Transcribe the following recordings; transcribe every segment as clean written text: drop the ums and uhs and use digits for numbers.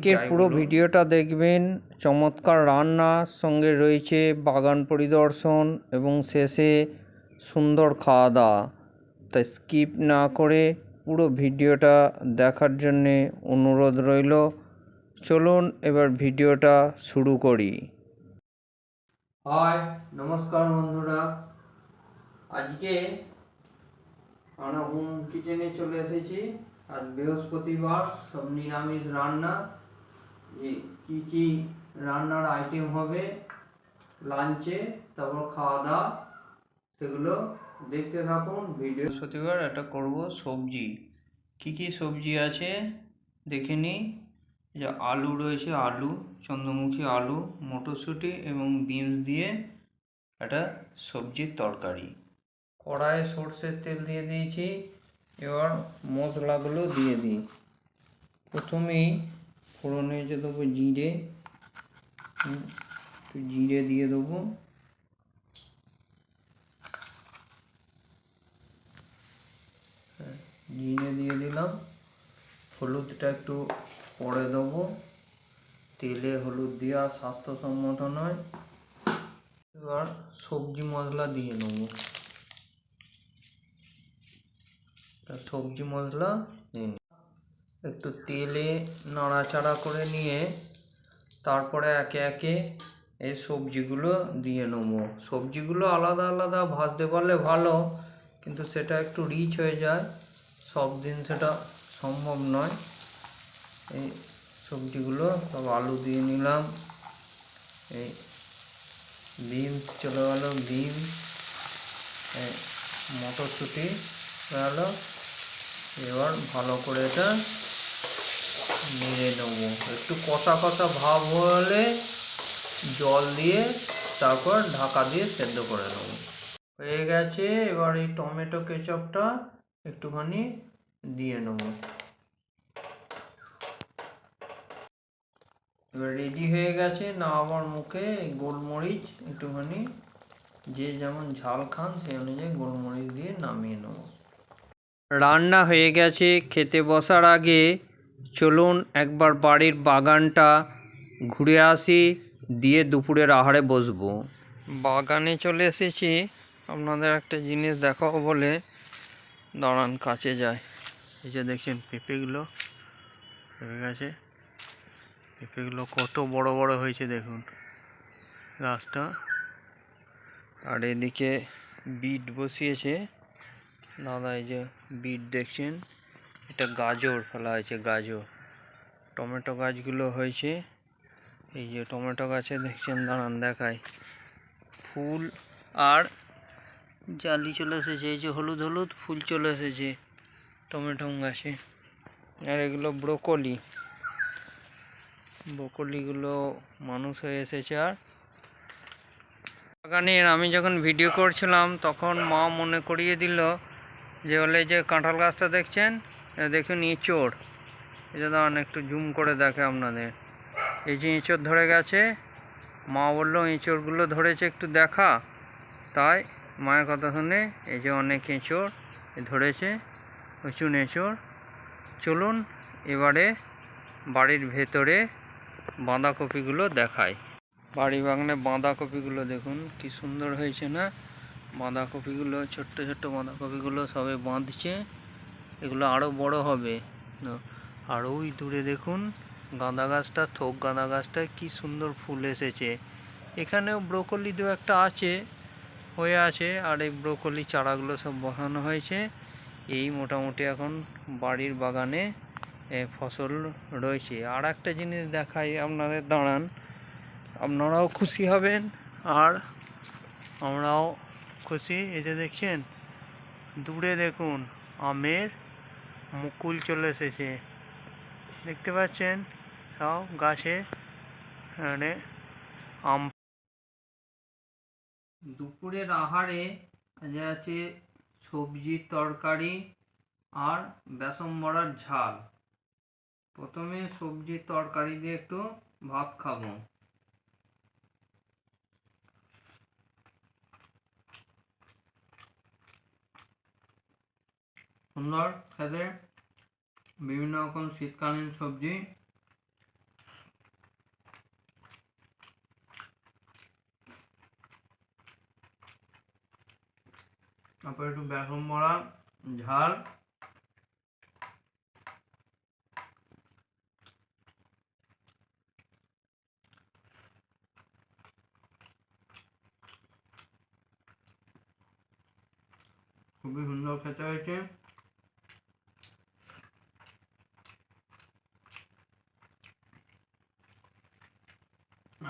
আজকের পুরো ভিডিওটা দেখবেন। চমৎকার রান্নার সঙ্গে রয়েছে বাগান পরিদর্শন এবং শেষে সুন্দর খাওয়া দাওয়া। তাই স্কিপ না করে পুরো ভিডিওটা দেখার জন্যে অনুরোধ রইল। চলুন এবার ভিডিওটা শুরু করি। হাই, নমস্কার বন্ধুরা। আজকে আমরা হোম কিচেনে চলে এসেছি। আজ বৃহস্পতিবার, সব নিরামিষ রান্না। কি কি রান্নার আইটেম হবে লাঞ্চে, তারপর খাওয়া দাওয়া, সেগুলো দেখতে থাকুন ভিডিও। বৃহস্পতিবার একটা করব সবজি। কি কি সবজি আছে দেখে নিই। যে আলু রয়েছে, আলু, চন্দ্রমুখী আলু, মটরশুঁটি এবং বিনস দিয়ে একটা সবজির তরকারি। কড়াইয়ে সর্ষের তেল দিয়ে দিয়েছি। এবার মশলাগুলো দিয়ে দিই। প্রথমেই ফোড়নে যে দেবো জিরে, একটু জিরে দিয়ে দেবো। জিরে দিয়ে দিলাম। হলুদটা একটু পরে দেবো। তেলে হলুদ দেওয়া স্বাস্থ্যসম্মত নয়। এবার সবজি মশলা দিয়ে নেবো। সবজি মশলা একটু তেলে নাড়াচাড়া করে নিয়ে তারপরে একে একে এই সবজিগুলো দিয়ে নেবো। সবজিগুলো আলাদা আলাদা ভাজতে পারলে ভালো, কিন্তু সেটা একটু রিচ হয়ে যায়, সব দিন সেটা সম্ভব নয়। এই সবজিগুলো সব আলু দিয়ে নিলাম। এই বিনস চলে গেল, বিনস, মটরশুঁটি গেল। এবার ভালো করে এটা নেড়ে নেবো। একটু কষা কষা ভাব হলে জল দিয়ে তারপর ঢাকা দিয়ে সেদ্ধ করে নেবো। হয়ে গেছে। এবার এই টমেটো কেচাপটা একটুখানি দিয়ে নেবো। এবার রেডি হয়ে গেছে। না আমার মুখে গোলমরিচ একটুখানি, যে যেমন ঝাল খান সেই অনুযায়ী গোলমরিচ দিয়ে নামিয়ে নেব। রান্না হয়ে গেছে। খেতে বসার আগে চলুন একবার বাড়ির বাগানটা ঘুরে আসি, দিয়ে দুপুরের আহারে বসবো। বাগানে চলে এসেছি। আপনাদের একটা জিনিস দেখাবো বলে দাঁড়ান, কাছে যায়। এই যে দেখছেন পেঁপেগুলো হয়ে গেছে। পেঁপেগুলো কত বড় বড় হয়েছে দেখুন গাছটা। আর এদিকে বিট বসিয়েছে দাদা। এই যে বিট দেখছেন, এটা গাজর ফেলা হয়েছে, গাজর। টমেটো গাছগুলো হয়েছে। এই যে টমেটো গাছে দেখছেন, দাঁড়ান দেখায়, ফুল আর জালি চলে এসেছে। এই যে হলুদ হলুদ ফুল চলে এসেছে টমেটো গাছে। আর এগুলো ব্রোকলি, ব্রোকলিগুলো মানুষ হয়ে এসেছে। আর বাগানের আমি যখন ভিডিও করছিলাম তখন মা মনে করিয়ে দিল যে হলে যে কাঁঠাল গাছটা দেখছেন, দেখুন এঁচড়। এই যে দাঁড়ান একটু জুম করে দেখে আপনাদের। এই যে এঁচড় ধরে গেছে। মা বললো এঁচড়গুলো ধরেছে একটু দেখা। তাই মায়ের কথা শুনে এই যে অনেক এঁচড় ধরেছে, প্রচুর এঁচড়। চলুন এবারে বাড়ির ভেতরে বাঁধাকপিগুলো দেখাই। বাড়ি বাগানে বাঁধাকপিগুলো দেখুন কি সুন্দর হয়েছে না। বাঁধাকপিগুলো ছোট্ট ছোট্ট বাঁধাকপিগুলো সবে বাঁধছে। এগুলো আরও বড় হবে। আর ওই দূরে দেখুন গাঁদা গাছটা, থোক গাঁদা গাছটা কি সুন্দর ফুল এসেছে। এখানেও ব্রোকলি দু একটা আছে, হয়ে আছে। আর এই ব্রোকলি চারাগুলো সব বসানো হয়েছে। এই মোটামুটি এখন বাড়ির বাগানে ফসল রয়েছে। আর একটা জিনিস দেখাই আপনাদের, দাঁড়ান, আপনারাও খুশি হবেন আর আমরাও খুশি। এই যে দেখছেন দূরে দেখুন আমের মুকুল চলে এসেছে, দেখতে পাচ্ছেন সব গাছে মানে আম। দুপুরের আহারে আছে সবজির তরকারি আর বেসন বড়ার ঝাল। প্রথমে সবজির তরকারি দিয়ে একটু ভাত খাবো। সুন্দর খেতে বিভিন্ন রকম শীতকালীন সবজি তারপরে একটু বেসন বড়া, ঝাল, খুবই সুন্দর খেতে হয়েছে।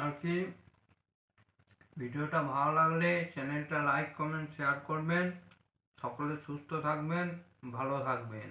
আর কি ভিডিওটা ভালো লাগলে চ্যানেলটা লাইক কমেন্ট শেয়ার করবেন। সকলে সুস্থ থাকবেন, ভালো থাকবেন।